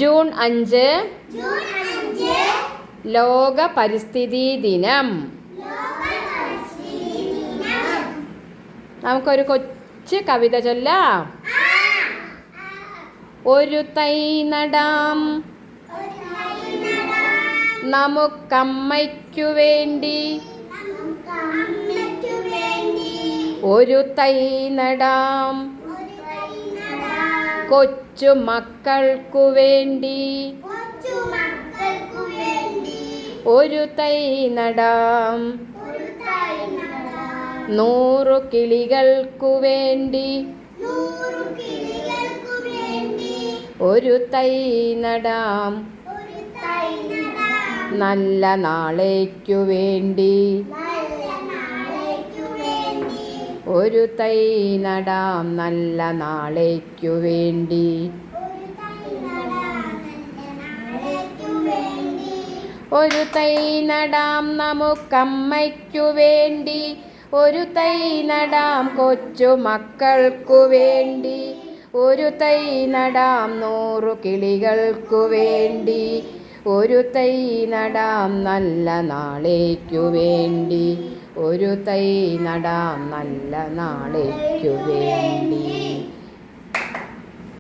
June 5 ലോക പരിസ്ഥിതി ദിനം. നമുക്കൊരു കൊച്ചു കവിത ചൊല്ലാം. ഒരു തൈ നടാം നമുക്കമ്മയ്ക്കു വേണ്ടി, ഒരു തൈ നടാം കൊച്ചു മക്കൾക്കു വേണ്ടി, ഒരു തൈ നടാം 100 കിളികൾക്കു വേണ്ടി, ഒരു തൈ നടാം നല്ല നാളേക്കു വേണ്ടി, ഒരു തൈ നടാം നല്ല നാളേക്കു വേണ്ടി. ഒരു തൈ നടാം നമുക്കമ്മയ്ക്കു വേണ്ടി, ഒരു തൈ നടാം കൊച്ചു മക്കൾക്കു വേണ്ടി, ഒരു തൈ നടാം 100 കിളികൾക്കു വേണ്ടി, ഒരു തൈ നടാം നല്ല നാളേക്കു വേണ്ടി, ഒരു തൈ നടാം നല്ല നാളേക്കു വേണ്ടി.